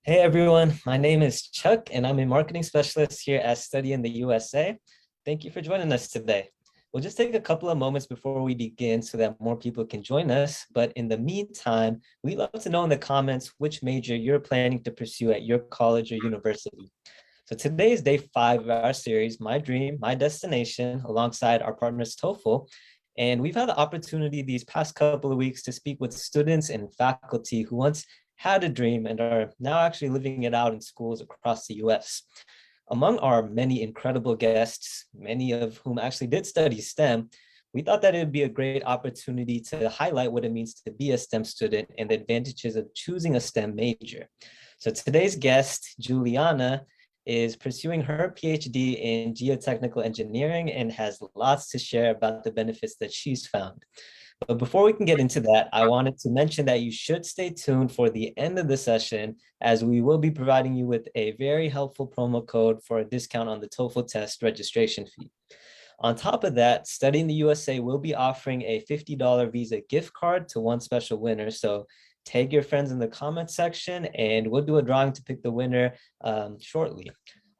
Hey everyone, my name is Chuck and I'm a marketing specialist here at Study in the USA. Thank you for joining us today. We'll just take a couple of moments before we begin so that more people can join us. But in the meantime, we'd love to know in the comments which major you're planning to pursue at your college or university. So today is day 5 of our series, My Dream, My Destination, alongside our partners TOEFL. And we've had the opportunity these past couple of weeks to speak with students and faculty who once had a dream and are now actually living it out in schools across the US. Among our many incredible guests, many of whom actually did study STEM, we thought that it would be a great opportunity to highlight what it means to be a STEM student and the advantages of choosing a STEM major. So today's guest, Juliana, is pursuing her PhD in geotechnical engineering and has lots to share about the benefits that she's found. But before we can get into that, I wanted to mention that you should stay tuned for the end of the session, as we will be providing you with a very helpful promo code for a discount on the TOEFL test registration fee. On top of that, Study in the USA will be offering a $50 Visa gift card to one special winner. So tag your friends in the comment section and we'll do a drawing to pick the winner shortly.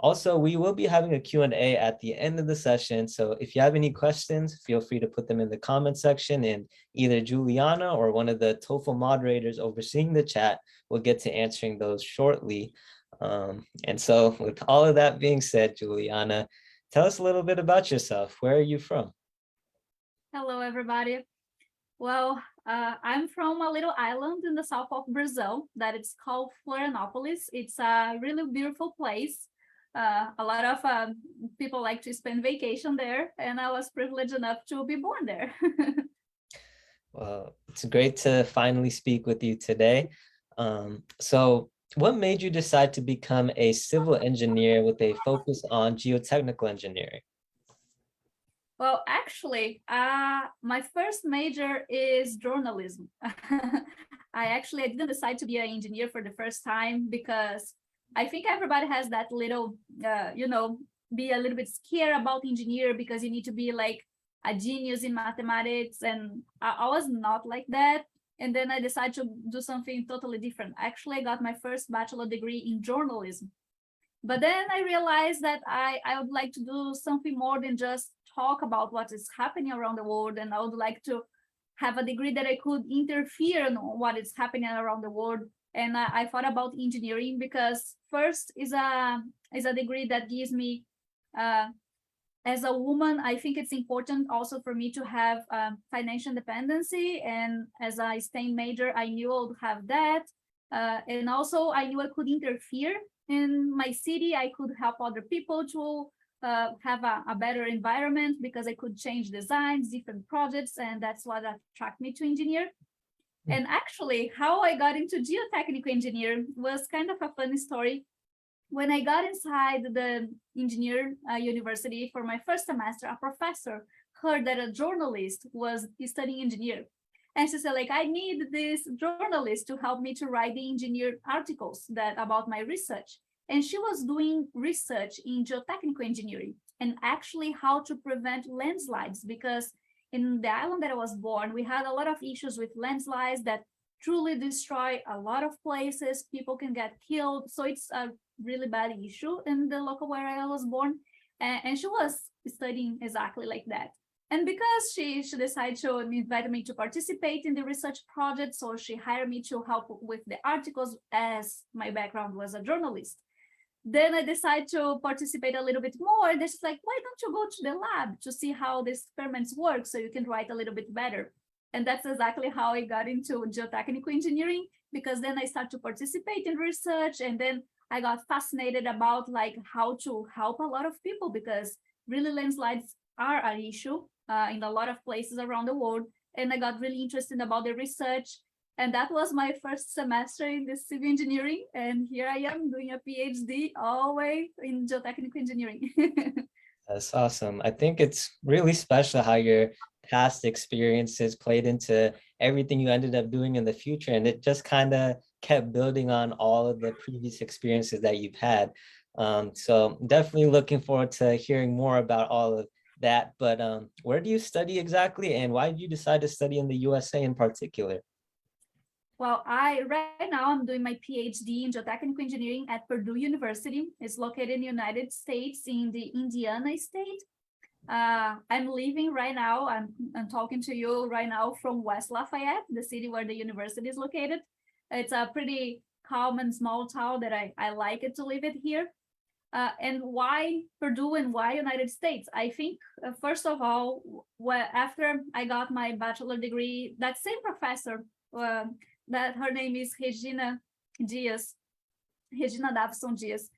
Also, we will be having a Q&A at the end of the session. So if you have any questions, feel free to put them in the comment section and either Juliana or one of the TOEFL moderators overseeing the chat will get to answering those shortly. And so with all of that being said, Juliana, tell us a little bit about yourself. Where are you from? Hello, everybody. Well, I'm from a little island in the south of Brazil that it's called Florianopolis. It's a really beautiful place. A lot of people like to spend vacation there, and I was privileged enough to be born there. Well, it's great to finally speak with you today. So what made you decide to become a civil engineer with a focus on geotechnical engineering? Well, actually, my first major is journalism. I didn't decide to be an engineer for the first time because I think everybody has that little, be a little bit scared about engineer because you need to be like a genius in mathematics. And I was not like that. And then I decided to do something totally different. Actually, I got my first bachelor degree in journalism. But then I realized that I would like to do something more than just talk about what is happening around the world. And I would like to have a degree that I could interfere in what is happening around the world. And I thought about engineering because first is a degree that gives me, as a woman, I think it's important also for me to have financial independency. And as a STEM major, I knew I would have that. And also I knew I could interfere in my city. I could help other people to have a better environment because I could change designs, different projects, and that's what attracted me to engineer. And actually, how I got into geotechnical engineering was kind of a funny story. When I got inside the engineer university for my first semester, a professor heard that a journalist was studying engineer. And she said, like, I need this journalist to help me to write the engineer articles about my research. And she was doing research in geotechnical engineering and actually how to prevent landslides, because in the island that I was born, we had a lot of issues with landslides that truly destroy a lot of places. People can get killed. So it's a really bad issue in the local area I was born. And she was studying exactly like that. And because she decided to invite me to participate in the research project, so she hired me to help with the articles as my background was a journalist. Then I decided to participate a little bit more. This is like, why don't you go to the lab to see how the experiments work so you can write a little bit better? And that's exactly how I got into geotechnical engineering, because then I started to participate in research, and then I got fascinated about like how to help a lot of people, because really landslides are an issue in a lot of places around the world. And I got really interested about the research. And that was my first semester in the civil engineering. And here I am doing a PhD all the way in geotechnical engineering. That's awesome. I think it's really special how your past experiences played into everything you ended up doing in the future. And it just kind of kept building on all of the previous experiences that you've had. So definitely looking forward to hearing more about all of that. But where do you study exactly? And why did you decide to study in the USA in particular? Well, right now I'm doing my PhD in Geotechnical Engineering at Purdue University. It's located in the United States in the Indiana state. I'm living right now, I'm talking to you right now from West Lafayette, the city where the university is located. It's a pretty calm and small town that I like it to live it here. And why Purdue and why United States? I think, first of all, after I got my bachelor degree, that same professor, that her name is Diaz, Regina Davison Diaz,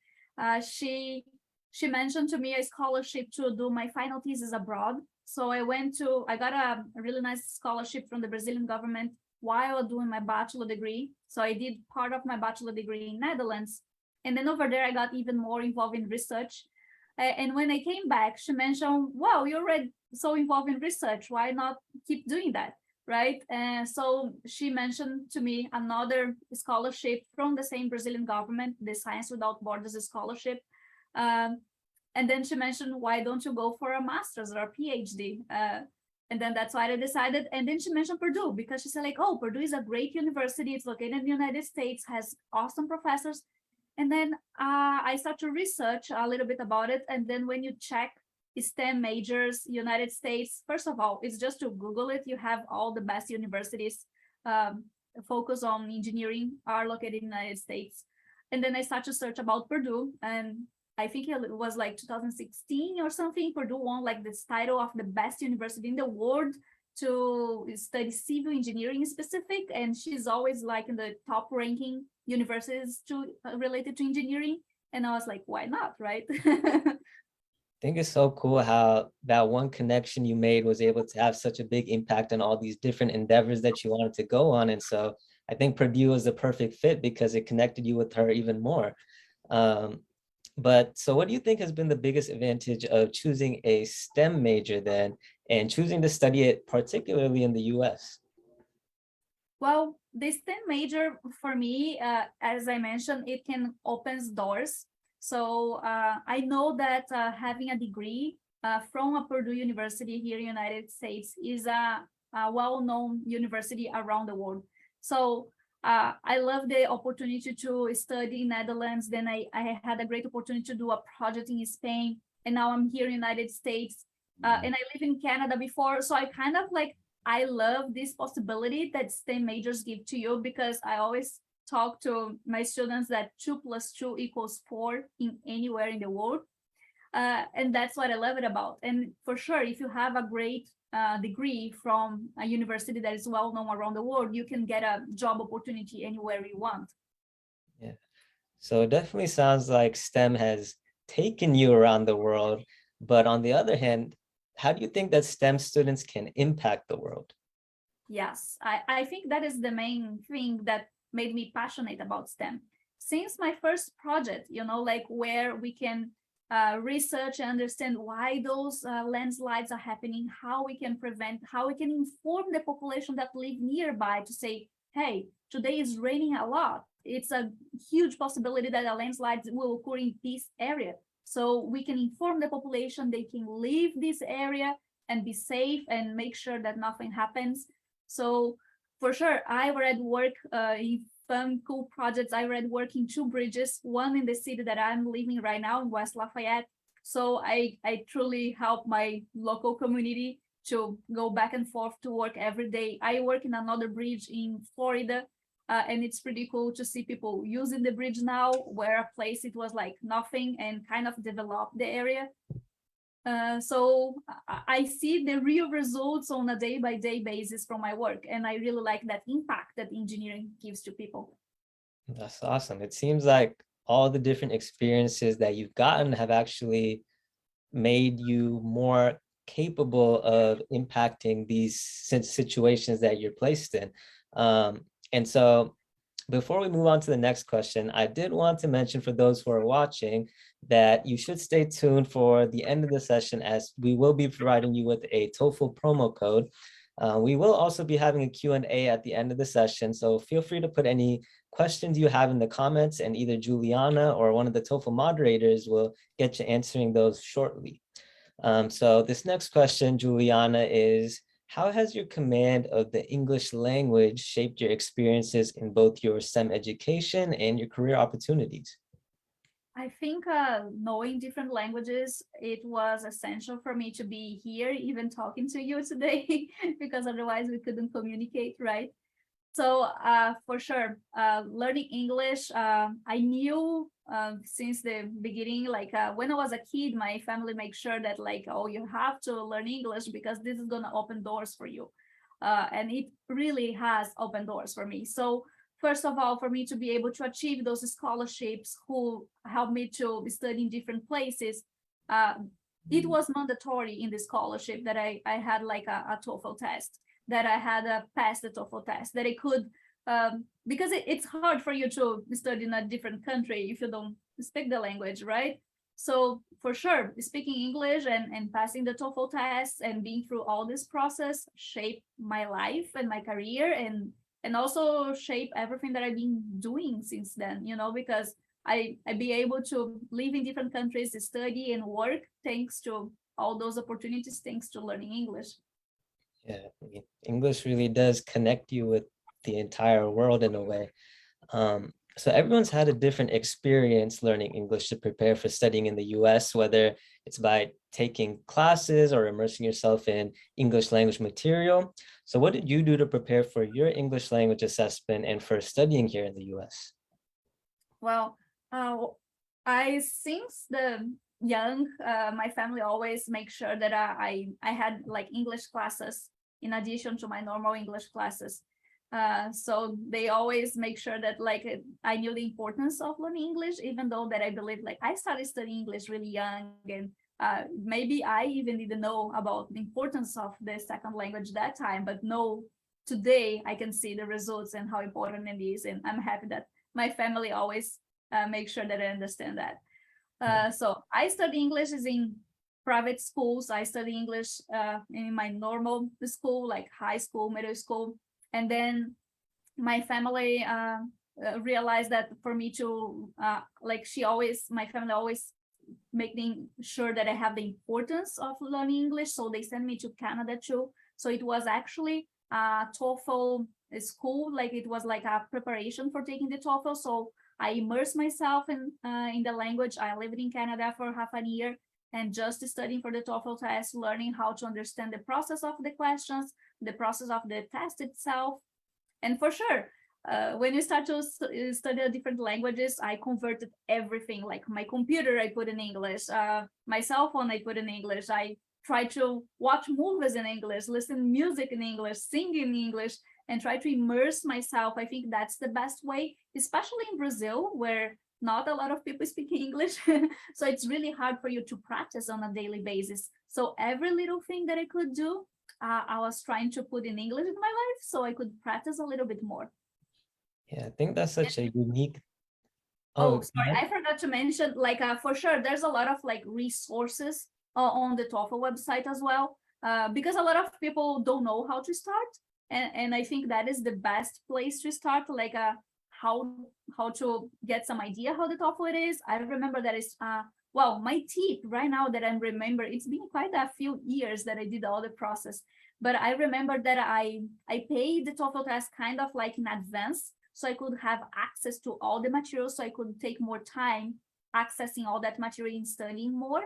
she mentioned to me a scholarship to do my final thesis abroad. So I got a really nice scholarship from the Brazilian government while doing my bachelor degree. So I did part of my bachelor degree in Netherlands. And then over there, I got even more involved in research. And when I came back, she mentioned, wow, you're already so involved in research. Why not keep doing that? Right. And so she mentioned to me another scholarship from the same Brazilian government, the Science Without Borders scholarship. And then she mentioned, why don't you go for a master's or a PhD? And then that's why I decided. And then she mentioned Purdue because she said like, oh, Purdue is a great university. It's located in the United States, has awesome professors. And then I start to research a little bit about it. And then when you check STEM majors, United States, first of all, it's just to Google it. You have all the best universities focus on engineering are located in the United States. And then I start to search about Purdue, and I think it was like 2016 or something. Purdue won like this title of the best university in the world to study civil engineering specific, and she's always like in the top ranking universities related to engineering. And I was like, why not, right? I think it's so cool how that one connection you made was able to have such a big impact on all these different endeavors that you wanted to go on. And so I think Purdue was the perfect fit because it connected you with her even more. But so what do you think has been the biggest advantage of choosing a STEM major then and choosing to study it particularly in the US? Well, the STEM major for me, as I mentioned, it can opens doors. So I know that having a degree from a Purdue University here in the United States is a well-known university around the world. So I love the opportunity to study in Netherlands. Then I had a great opportunity to do a project in Spain. And now I'm here in the United States. And I live in Canada before. So I kind of like, I love this possibility that STEM majors give to you, because I always talk to my students that 2 + 2 = 4 in anywhere in the world. And that's what I love it about. And for sure, if you have a great degree from a university that is well known around the world, you can get a job opportunity anywhere you want. Yeah. So it definitely sounds like STEM has taken you around the world. But on the other hand, how do you think that STEM students can impact the world? Yes, I think that is the main thing that made me passionate about STEM. Since my first project, like where we can research and understand why those landslides are happening, how we can prevent, how we can inform the population that live nearby to say, hey, today is raining a lot. It's a huge possibility that a landslide will occur in this area. So we can inform the population, they can leave this area and be safe and make sure that nothing happens. So for sure, I already work in some cool projects. I already work in 2 bridges, one in the city that I'm living right now in West Lafayette. So I truly help my local community to go back and forth to work every day. I work in another bridge in Florida. And it's pretty cool to see people using the bridge now, where a place it was like nothing, and kind of develop the area. So I see the real results on a day-by-day basis from my work, and I really like that impact that engineering gives to people. That's awesome. It seems like all the different experiences that you've gotten have actually made you more capable of impacting these situations that you're placed in. And so before we move on to the next question, I did want to mention for those who are watching that you should stay tuned for the end of the session, as we will be providing you with a TOEFL promo code. We will also be having a Q&A at the end of the session, so feel free to put any questions you have in the comments, and either Juliana or one of the TOEFL moderators will get you answering those shortly. So this next question, Juliana, is how has your command of the English language shaped your experiences in both your STEM education and your career opportunities? I think knowing different languages, it was essential for me to be here, even talking to you today, because otherwise we couldn't communicate, right? So for sure, learning English, I knew since the beginning, like when I was a kid, my family made sure that like, oh, you have to learn English because this is gonna open doors for you. And it really has opened doors for me. So first of all, for me to be able to achieve those scholarships who helped me to study in different places, it was mandatory in the scholarship that I had like a TOEFL test, that I had passed the TOEFL test, that I could, because it's hard for you to study in a different country if you don't speak the language, right? So for sure, speaking English and passing the TOEFL test and being through all this process shaped my life and my career, and also shape everything that I've been doing since then, you know, because I be able to live in different countries, study and work thanks to all those opportunities, thanks to learning English. Yeah, I mean, English really does connect you with the entire world in a way. So everyone's had a different experience learning English to prepare for studying in the US, whether it's by taking classes or immersing yourself in English language material. So what did you do to prepare for your English language assessment and for studying here in the US? Well, I since the young, my family always make sure that I had like English classes in addition to my normal English classes. So they always make sure that like I knew the importance of learning English, even though that I believe like I started studying English really young, and maybe I even didn't know about the importance of the second language that time, but no, today I can see the results and how important it is, and I'm happy that my family always make sure that I understand that. So I study English is in private schools. I study English in my normal school, like high school, middle school. And then my family realized that for me to, like my family always making sure that I have the importance of learning English. So they sent me to Canada too. So it was actually a TOEFL school, like it was like a preparation for taking the TOEFL. So I immersed myself in the language. I lived in Canada for half a year and just studying for the TOEFL test, learning how to understand the process of the questions, the process of the test itself. And for sure, when you start to study different languages, I converted everything, like my computer, I put in English, my cell phone, I put in English. I try to watch movies in English, listen music in English, sing in English, and try to immerse myself. I think that's the best way, especially in Brazil, where not a lot of people speak English. So it's really hard for you to practice on a daily basis. So every little thing that I could do, I was trying to put in English in my life so I could practice a little bit more. Yeah, I think that's such a unique. Oh, Oh, sorry, I forgot to mention, like for sure, there's a lot of like resources on the TOEFL website as well, because a lot of people don't know how to start. And I think that is the best place to start, like how to get some idea how the TOEFL it is. I remember that is well, my tip right now that I remember, it's been quite a few years that I did all the process, but I remember that I paid the TOEFL test kind of like in advance, so I could have access to all the materials, so I could take more time accessing all that material and studying more.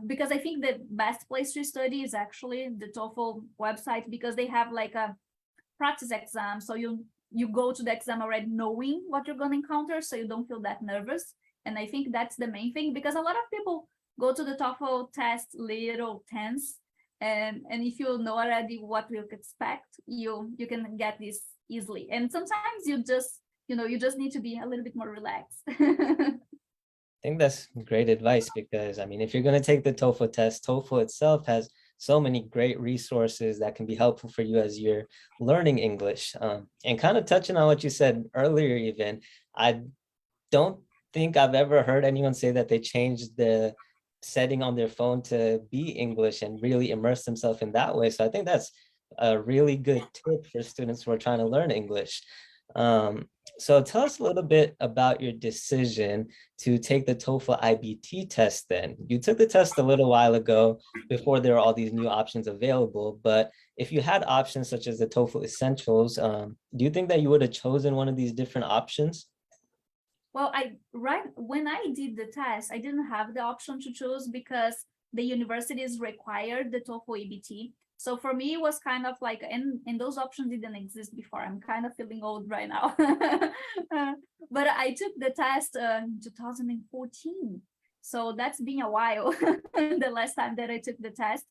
Because I think the best place to study is actually the TOEFL website, because they have like a practice exam, so you go to the exam already knowing what you're going to encounter, so you don't feel that nervous. And I think that's the main thing, because a lot of people go to the TOEFL test little tense, and if you know already what you expect, you can get this easily. And sometimes you just need to be a little bit more relaxed. I think that's great advice because, I mean, if you're going to take the TOEFL test, TOEFL itself has so many great resources that can be helpful for you as you're learning English. And kind of touching on what you said earlier, even, I don't think I've ever heard anyone say that they changed the setting on their phone to be English and really immerse themselves in that way. So I think that's a really good tip for students who are trying to learn English. So tell us a little bit about your decision to take the TOEFL IBT test then. You took the test a little while ago before there were all these new options available, but if you had options such as the TOEFL Essentials, do you think that you would have chosen one of these different options? Well, right when I did the test, I didn't have the option to choose because the universities required the TOEFL EBT. So for me, it was kind of like, and those options didn't exist before. I'm kind of feeling old right now. But I took the test in 2014. So that's been a while, the last time that I took the test.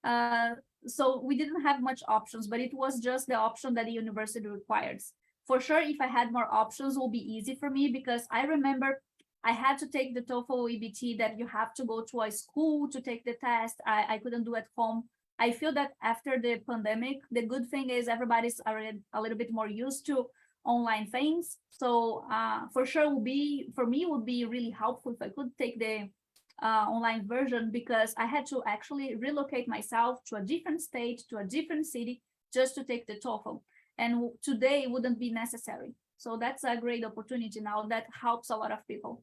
Uh, so we didn't have much options, but it was just the option that the university requires. For sure, if I had more options, it will be easy for me because I remember I had to take the TOEFL EBT that you have to go to a school to take the test. I couldn't do at home. I feel that after the pandemic, the good thing is everybody's already a little bit more used to online things. So for sure, for me, it would be really helpful if I could take the online version because I had to actually relocate myself to a different state, to a different city, just to take the TOEFL. And today it wouldn't be necessary. So that's a great opportunity now that helps a lot of people.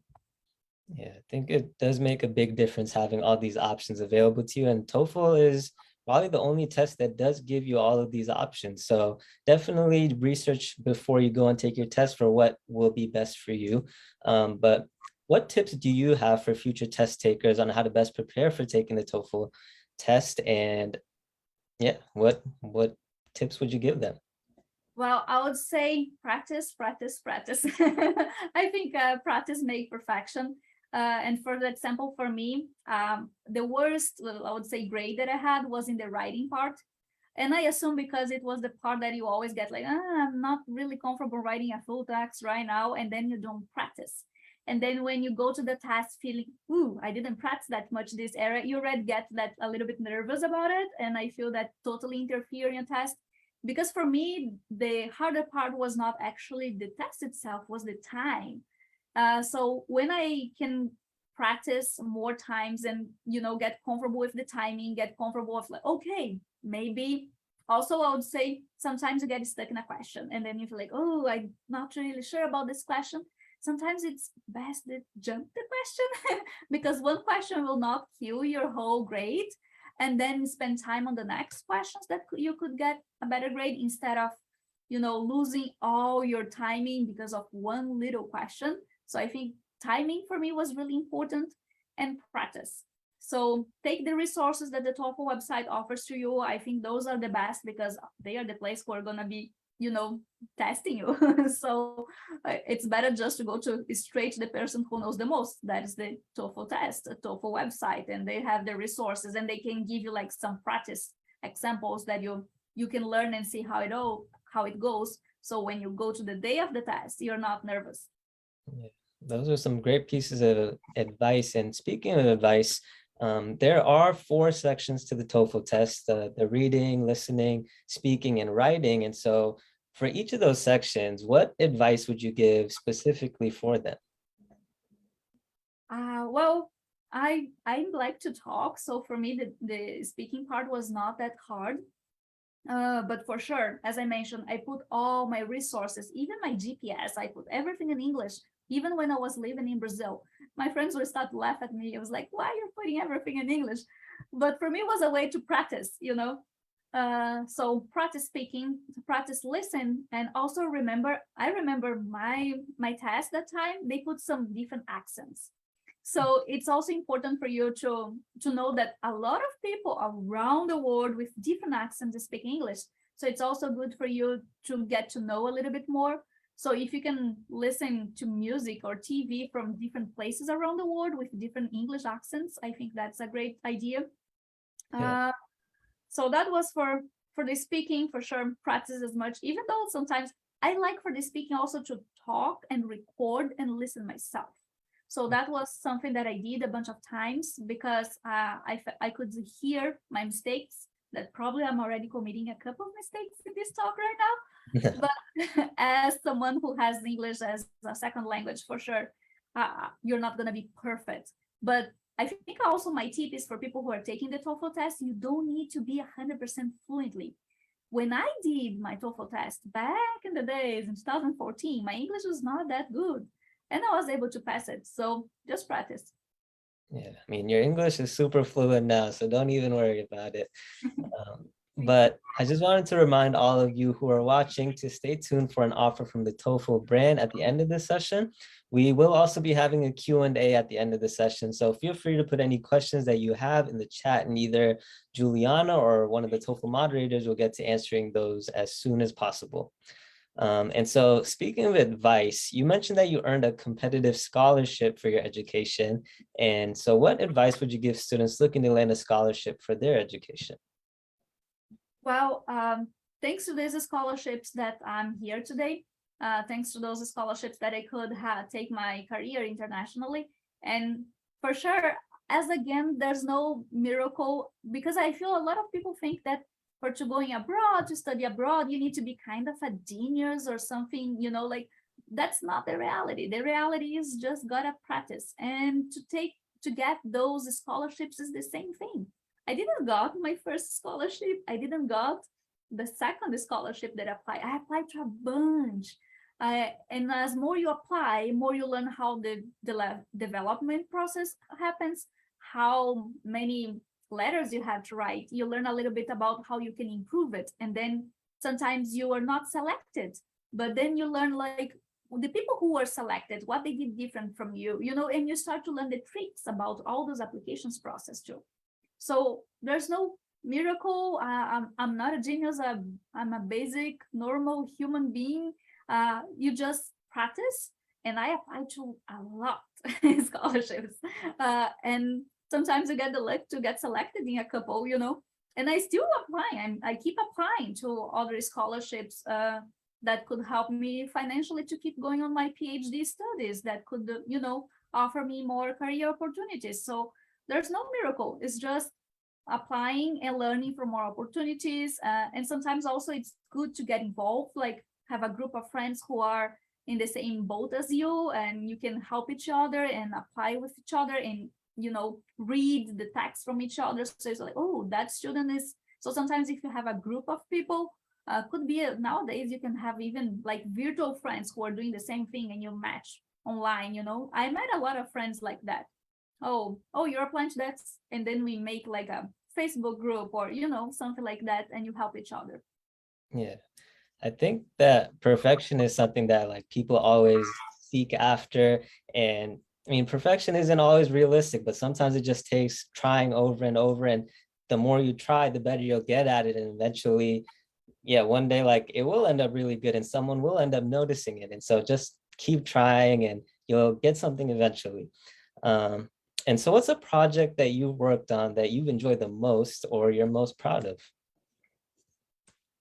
Yeah, I think it does make a big difference having all these options available to you. And TOEFL is probably the only test that does give you all of these options. So definitely research before you go and take your test for what will be best for you. But what tips do you have for future test takers on how to best prepare for taking the TOEFL test? And yeah, what tips would you give them? Well, I would say practice, practice, practice. I think practice make perfection. And for example, for me, the worst, I would say, grade that I had was in the writing part. And I assume because it was the part that you always get like, I'm not really comfortable writing a full text right now, and then you don't practice. And then when you go to the test feeling, ooh, I didn't practice that much this area, you already get that a little bit nervous about it. And I feel that totally interfere in your test because for me the harder part was not actually the test itself, was the time. So when I can practice more times and get comfortable with the timing, get comfortable with like, okay, maybe also I would say sometimes you get stuck in a question and then you feel like, oh, I'm not really sure about this question. Sometimes it's best to jump the question because one question will not kill your whole grade, and then spend time on the next questions that you could get a better grade instead of losing all your timing because of one little question. So I think timing for me was really important, and practice. So take the resources that the TOEFL website offers to you. I think those are the best because they are the place who are going to be testing you. So it's better just to go to straight to the person who knows the most. That is the TOEFL test, the TOEFL website, and they have the resources and they can give you like some practice examples that you can learn and see how it goes. So when you go to the day of the test, you're not nervous. Yeah, those are some great pieces of advice. And speaking of advice, there are 4 sections to the TOEFL test, the reading, listening, speaking, and writing. And so for each of those sections, what advice would you give specifically for them? Well, I like to talk. So for me, the speaking part was not that hard. But for sure, as I mentioned, I put all my resources, even my GPS, I put everything in English, even when I was living in Brazil. My friends would start to laugh at me. I was like, why are you putting everything in English? But for me, it was a way to practice, So practice speaking, practice listen, and also I remember my test that time, they put some different accents. So it's also important for you to know that a lot of people around the world with different accents speak English. So it's also good for you to get to know a little bit more. So if you can listen to music or TV from different places around the world with different English accents, I think that's a great idea. Yeah. So that was for the speaking, for sure, practice as much, even though sometimes I like for the speaking also to talk and record and listen myself. So that was something that I did a bunch of times because I could hear my mistakes, that probably I'm already committing a couple of mistakes in this talk right now. But as someone who has English as a second language, for sure, you're not going to be perfect. But I think also my tip is for people who are taking the TOEFL test, you don't need to be 100% fluently. when I did my TOEFL test back in the days in 2014, my English was not that good. And I was able to pass it. So just practice. Yeah, I mean, your English is super fluent now, so don't even worry about it. Um, Thank you. but I just wanted to remind all of you who are watching to stay tuned for an offer from the TOEFL brand at the end of this session. We will also be having a Q&A at the end of the session, so feel free to put any questions that you have in the chat, and either Juliana or one of the TOEFL moderators will get to answering those as soon as possible. And so speaking of advice, you mentioned that you earned a competitive scholarship for your education. And so what advice would you give students looking to land a scholarship for their education? Well, thanks to these scholarships that I'm here today, thanks to those scholarships that I could take my career internationally. And for sure, as again, there's no miracle, because I feel a lot of people think that for to going abroad, to study abroad, you need to be kind of a genius or something, like that's not the reality. The reality is just gotta practice, and to get those scholarships is the same thing. I didn't got my first scholarship. I didn't got the second scholarship that I applied. I applied to a bunch. And as more you apply, more you learn how the development process happens, how many letters you have to write. You learn a little bit about how you can improve it. And then sometimes you are not selected, but then you learn like the people who were selected, what they did different from you, and you start to learn the tricks about all those applications process too. So there's no miracle. I'm not a genius. I'm a basic, normal human being. You just practice, and I apply to a lot scholarships. And sometimes you get the luck to get selected in a couple, and I still apply. I keep applying to other scholarships that could help me financially to keep going on my PhD studies, that could, offer me more career opportunities. So there's no miracle. It's just applying and learning for more opportunities. And sometimes also it's good to get involved, like have a group of friends who are in the same boat as you, and you can help each other and apply with each other, and read the text from each other. So it's like, oh, that student is. So sometimes if you have a group of people, could be nowadays you can have even like virtual friends who are doing the same thing, and you match online. I met a lot of friends like that. Oh, you're applying to that, and then we make like a Facebook group or something like that, and you help each other. Yeah, I think that perfection is something that like people always seek after. And I mean, perfection isn't always realistic, but sometimes it just takes trying over and over. And the more you try, the better you'll get at it. And eventually, yeah, one day like it will end up really good and someone will end up noticing it. And so just keep trying and you'll get something eventually. And so what's a project that you've worked on that you've enjoyed the most or you're most proud of?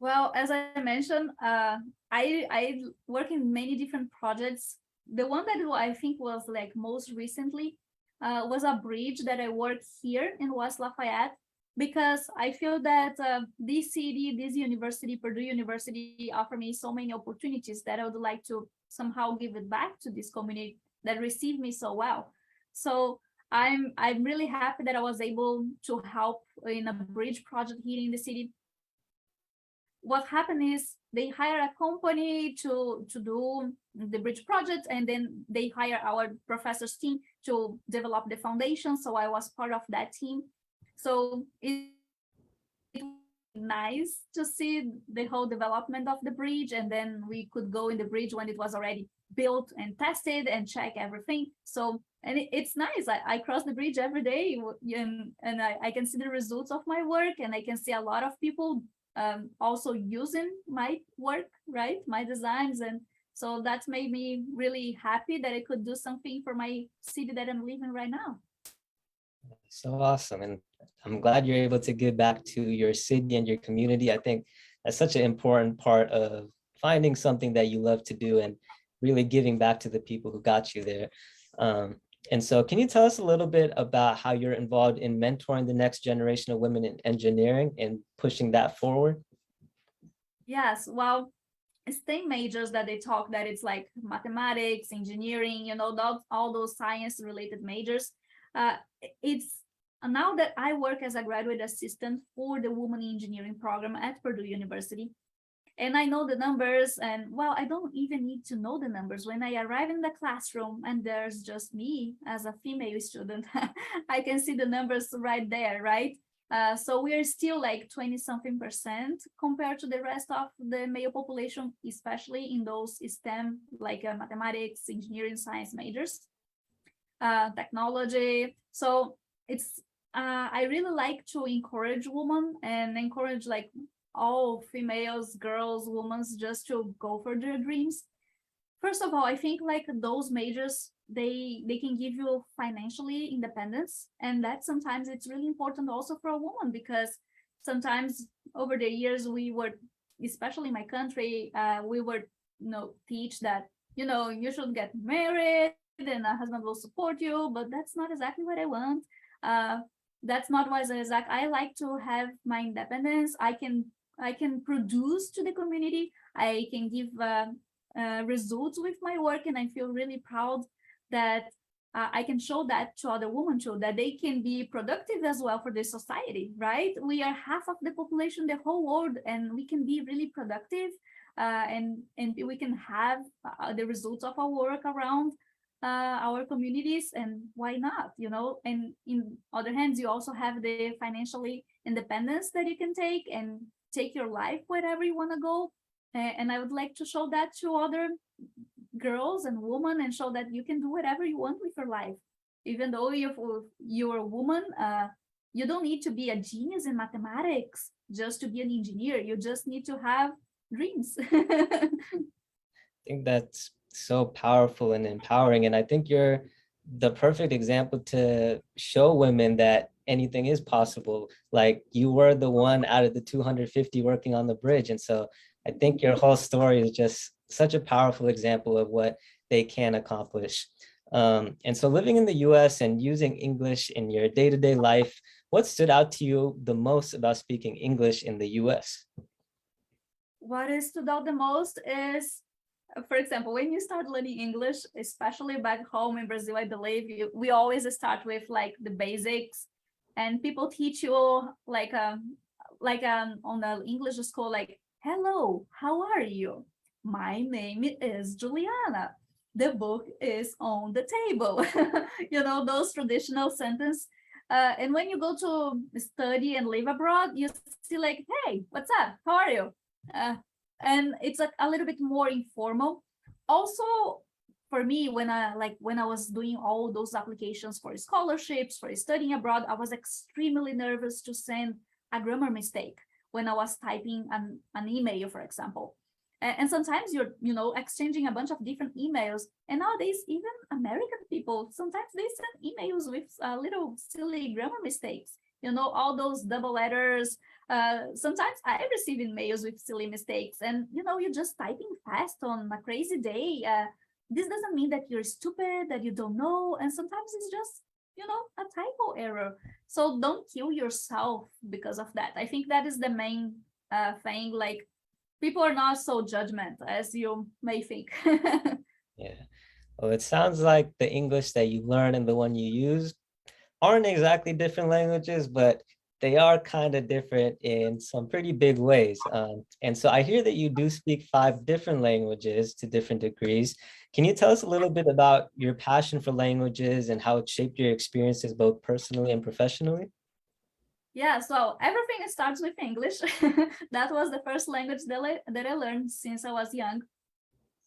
Well, as I mentioned, I work in many different projects. The one that I think was like most recently was a bridge that I worked here in West Lafayette, because I feel that this city, this university, Purdue University, offer me so many opportunities that I would like to somehow give it back to this community that received me so well. So I'm really happy that I was able to help in a bridge project here in the city. What happened is they hire a company to do the bridge project, and then they hire our professors team to develop the foundation. So I was part of that team. So it's nice to see the whole development of the bridge, and then we could go in the bridge when it was already built and tested and check everything. So it's nice. I cross the bridge every day, and I can see the results of my work, and I can see a lot of people also using my work, right? My designs. And so that made me really happy that I could do something for my city that I'm living right now. So awesome. And I'm glad you're able to give back to your city and your community. I think that's such an important part of finding something that you love to do and really giving back to the people who got you there. And so can you tell us a little bit about how you're involved in mentoring the next generation of women in engineering and pushing that forward? Yes, well, STEM majors that they talk, that it's like mathematics, engineering, all those science related majors. It's And now that I work as a graduate assistant for the Women in Engineering program at Purdue University, and I know the numbers, and well, I don't even need to know the numbers. When I arrive in the classroom and there's just me as a female student, I can see the numbers right there, right? So we are still like 20-something% compared to the rest of the male population, especially in those STEM, like mathematics, engineering, science majors, technology. So it's, I really like to encourage women and encourage like all females, girls, women just to go for their dreams. First of all, I think like those majors, they can give you financially independence, and that sometimes it's really important also for a woman, because sometimes over the years we were, especially in my country, we were teach that you should get married and a husband will support you, but that's not exactly what I want. That's not what I like to have my independence. I can produce to the community. I can give results with my work, and I feel really proud that I can show that to other women too, that they can be productive as well for the society, right? We are half of the population, the whole world, and we can be really productive, and we can have the results of our work around our communities, and why not, And in other hands, you also have the financially independence that you can take your life wherever you want to go. And I would like to show that to other girls and women, and show that you can do whatever you want with your life. Even though you're a woman, you don't need to be a genius in mathematics just to be an engineer. You just need to have dreams. I think that's so powerful and empowering. And I think you're the perfect example to show women that anything is possible. Like, you were the one out of the 250 working on the bridge. And so I think your whole story is just such a powerful example of what they can accomplish. And so living in the US and using English in your day-to-day life, what stood out to you the most about speaking English in the US? What is stood out the most is, for example, when you start learning English, especially back home in Brazil, I believe we always start with like the basics, and people teach you like on the English school, like, hello, how are you? My name is Juliana. The book is on the table. Those traditional sentences. And when you go to study and live abroad, you see like, hey, what's up? How are you? And it's like a little bit more informal. Also, for me, when I was doing all those applications for scholarships, for studying abroad, I was extremely nervous to send a grammar mistake when I was typing an email, for example. And sometimes you're, exchanging a bunch of different emails. And nowadays, even American people, sometimes they send emails with little silly grammar mistakes. All those double letters. Sometimes I receive emails with silly mistakes, and you're just typing fast on a crazy day. This doesn't mean that you're stupid, that you don't know, and sometimes it's just a typo error. So don't kill yourself because of that. I think that is the main thing. Like, people are not so judgmental as you may think. Yeah. Well, it sounds like the English that you learn and the one you use aren't exactly different languages, but they are kind of different in some pretty big ways. And so I hear that you do speak 5 different languages to different degrees. Can you tell us a little bit about your passion for languages and how it shaped your experiences both personally and professionally? Yeah, so everything starts with English. That was the first language that I learned since I was young.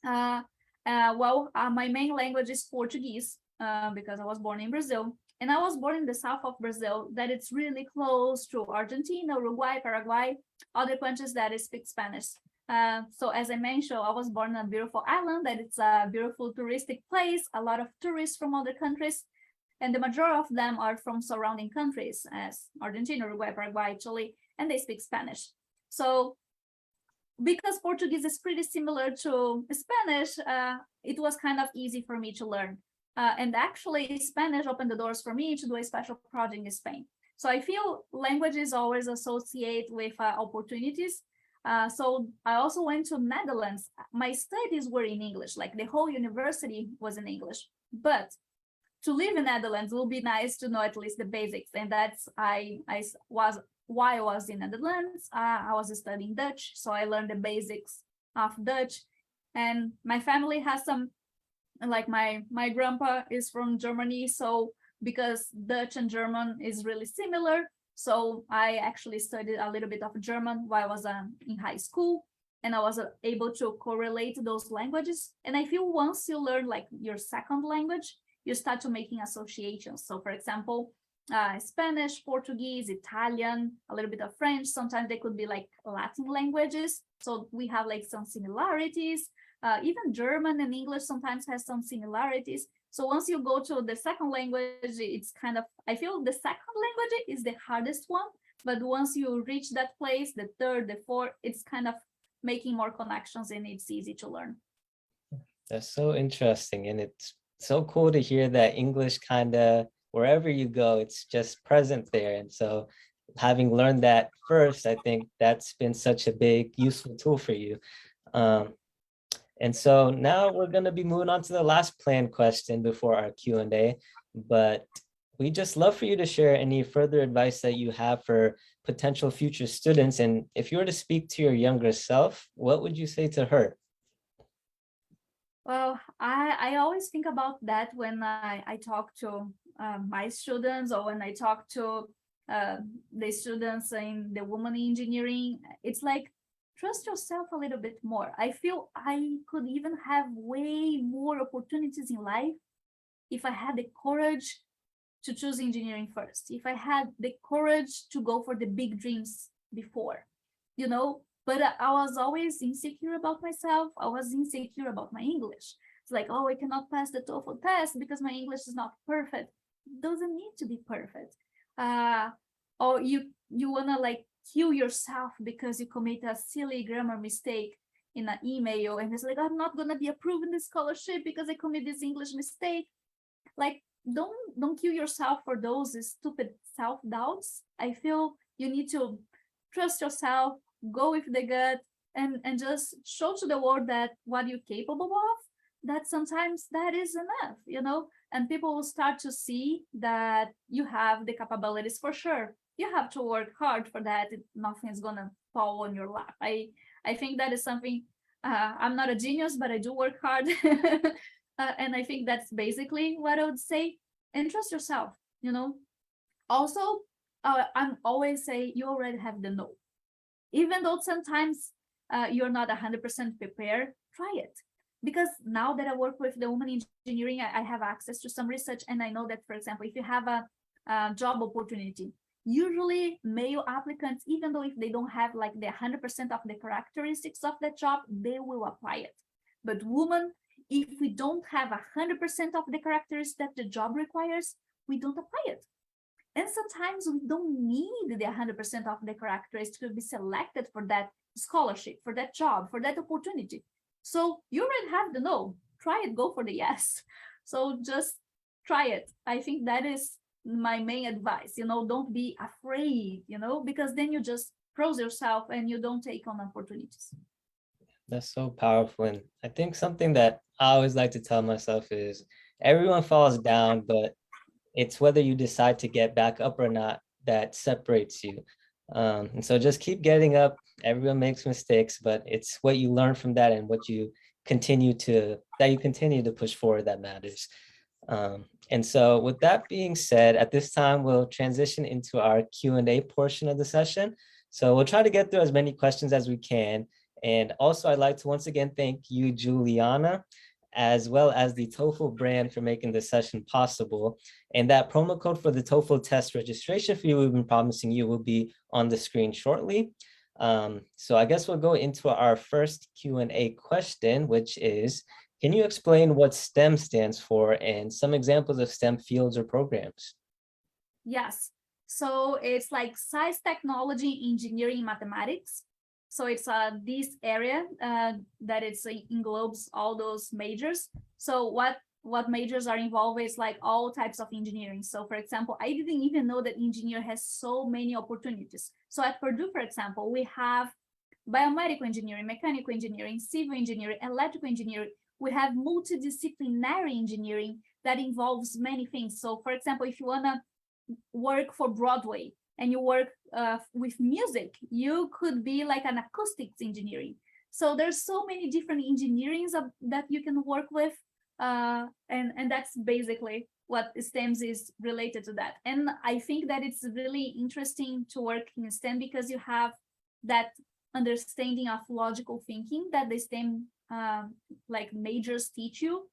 My main language is Portuguese, because I was born in Brazil. And I was born in the south of Brazil, that it's really close to Argentina, Uruguay, Paraguay, other countries that speak Spanish. So as I mentioned, I was born on a beautiful island, that it's a beautiful touristic place, a lot of tourists from other countries, and the majority of them are from surrounding countries as Argentina, Uruguay, Paraguay, Chile, and they speak Spanish. So because Portuguese is pretty similar to Spanish, it was kind of easy for me to learn. And actually, Spanish opened the doors for me to do a special project in Spain. So I feel languages always associate with opportunities. So I also went to Netherlands. My studies were in English, like the whole university was in English. But to live in Netherlands, it will be nice to know at least the basics. And that's why I was in Netherlands. I was studying Dutch, so I learned the basics of Dutch. And my family has some, like my grandpa is from Germany, so because Dutch and German is really similar, so I actually studied a little bit of German while I was in high school, and I was able to correlate those languages. And I feel once you learn like your second language, you start to making associations. So for example, Spanish, Portuguese, Italian, a little bit of French. Sometimes they could be like Latin languages. So we have like some similarities. Even German and English sometimes has some similarities. So once you go to the second language, it's kind of, I feel the second language is the hardest one. But once you reach that place, the third, the fourth, it's kind of making more connections and it's easy to learn. That's so interesting. And it's so cool to hear that English kind of, wherever you go, it's just present there. And so having learned that first, I think that's been such a big, useful tool for you. And so now we're going to be moving on to the last planned question before our Q&A, but we just love for you to share any further advice that you have for potential future students. And if you were to speak to your younger self, what would you say to her? Well, I always think about that when I talk to my students, or when I talk to the students in the women engineering. It's like, trust yourself a little bit more. I feel I could even have way more opportunities in life if I had the courage to choose engineering first, if I had the courage to go for the big dreams before, you know. But I was always insecure about myself. I was insecure about my English. It's like, oh, I cannot pass the TOEFL test because my English is not perfect. It doesn't need to be perfect. Or you wanna like kill yourself because you commit a silly grammar mistake in an email, and it's like, I'm not gonna be approved in the scholarship because I commit this English mistake. Like, don't kill yourself for those stupid self-doubts. I feel you need to trust yourself, go with the gut, and just show to the world that what you're capable of, that sometimes that is enough, you know. And people will start to see that you have the capabilities. For sure, you have to work hard for that. Nothing is gonna fall on your lap. I think that is something, I'm not a genius, but I do work hard. And I think that's basically what I would say. And trust yourself, you know. Also, I'm always say you already have the know. Even though sometimes you're not 100% prepared, try it. Because now that I work with the women engineering, I have access to some research, and I know that, for example, if you have a job opportunity, usually male applicants, even though if they don't have like the 100% of the characteristics of that job, they will apply it. But women, if we don't have 100% of the characteristics that the job requires, we don't apply it. And sometimes we don't need the 100% of the characteristics to be selected for that scholarship, for that job, for that opportunity. So you already have the no. Try it, go for the yes. So just try it. I think that is my main advice. You know, don't be afraid, you know, because then you just froze yourself and you don't take on opportunities. That's so powerful. And I think something that I always like to tell myself is everyone falls down, but it's whether you decide to get back up or not that separates you. And so just keep getting up. Everyone makes mistakes, but it's what you learn from that and what you continue to push forward that matters. And so with that being said, at this time, we'll transition into our Q&A portion of the session. So we'll try to get through as many questions as we can. And also, I'd like to once again thank you, Juliana, as well as the TOEFL brand for making this session possible. And that promo code for the TOEFL test registration fee we've been promising you will be on the screen shortly. So I guess we'll go into our first Q&A question, which is, can you explain what STEM stands for and some examples of STEM fields or programs? Yes. So it's like science, technology, engineering, mathematics. So it's this area that it's englobes all those majors. So what majors are involved is like all types of engineering. So for example, I didn't even know that engineer has so many opportunities. So at Purdue, for example, we have biomedical engineering, mechanical engineering, civil engineering, electrical engineering. We have multidisciplinary engineering. that involves many things. So for example, if you want to work for Broadway and you work with music, you could be like an acoustics engineering. So there's so many different engineerings that you can work with. And that's basically what STEMs is related to that. And I think that it's really interesting to work in STEM because you have that understanding of logical thinking that the STEM like majors teach you.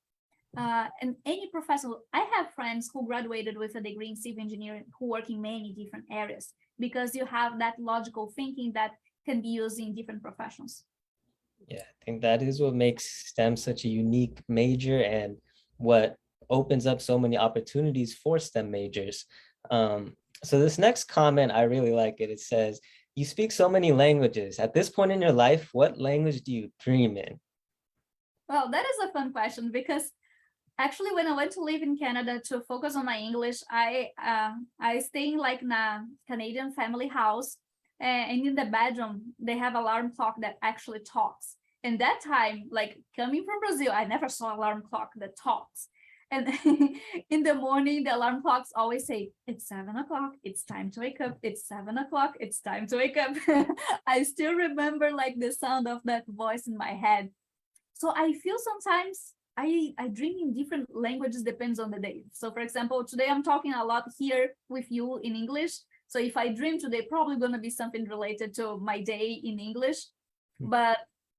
And any professional, I have friends who graduated with a degree in civil engineering who work in many different areas because you have that logical thinking that can be used in different professions. Yeah, I think that is what makes STEM such a unique major and what opens up so many opportunities for STEM majors. So this next comment, I really like it. It says, you speak so many languages. At this point in your life, what language do you dream in? Well, that is a fun question because actually, when I went to live in Canada to focus on my English, I stay in like in a Canadian family house, and in the bedroom they have alarm clock that actually talks. And that time, like coming from Brazil, I never saw alarm clock that talks. And in the morning, the alarm clocks always say, it's 7 o'clock, it's time to wake up, it's 7 o'clock, it's time to wake up. I still remember like the sound of that voice in my head. So I feel sometimes I dream in different languages, depends on the day. So for example, today I'm talking a lot here with you in English. So if I dream today, probably going to be something related to my day in English. But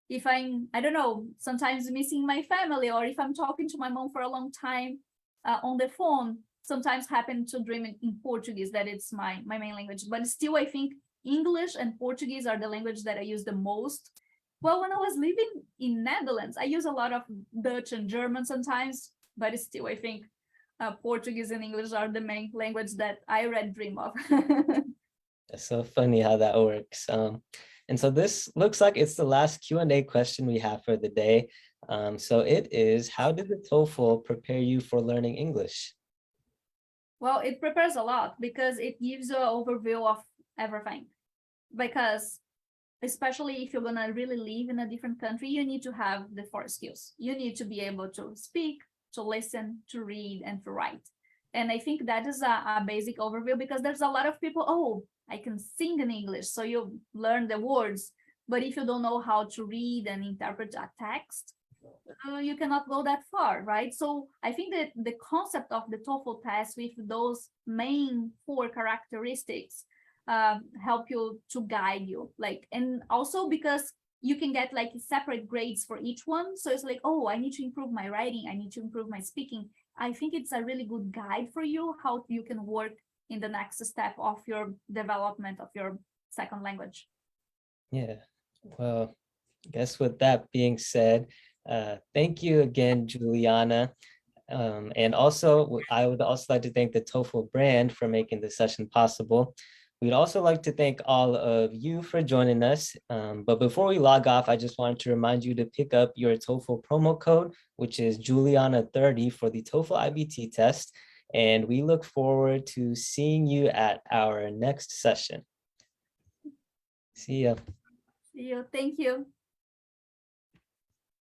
if I don't know, sometimes missing my family, or if I'm talking to my mom for a long time on the phone, sometimes happen to dream in Portuguese, that it's my main language. But still, I think English and Portuguese are the language that I use the most. Well, when I was living in Netherlands, I use a lot of Dutch and German sometimes, but still, I think Portuguese and English are the main language that I already dream of. It's so funny how that works. And so this looks like it's the last Q&A question we have for the day. So it is, how did the TOEFL prepare you for learning English? Well, it prepares a lot because it gives you an overview of everything. Because especially if you're going to really live in a different country, you need to have the 4 skills. You need to be able to speak, to listen, to read, and to write. And I think that is a basic overview because there's a lot of people, oh, I can sing in English, so you learn the words. But if you don't know how to read and interpret a text, you cannot go that far, right? So I think that the concept of the TOEFL test with those main 4 characteristics help you to guide you, like, and also because you can get like separate grades for each one. So it's like, oh, I need to improve my writing, I need to improve my speaking. I think it's a really good guide for you how you can work in the next step of your development of your second language. Yeah, well, I guess with that being said, thank you again, Juliana. And also, I would also like to thank the TOEFL brand for making this session possible. We'd also like to thank all of you for joining us. But before we log off, I just wanted to remind you to pick up your TOEFL promo code, which is Juliana30 for the TOEFL IBT test. And we look forward to seeing you at our next session. See ya. See you. Thank you.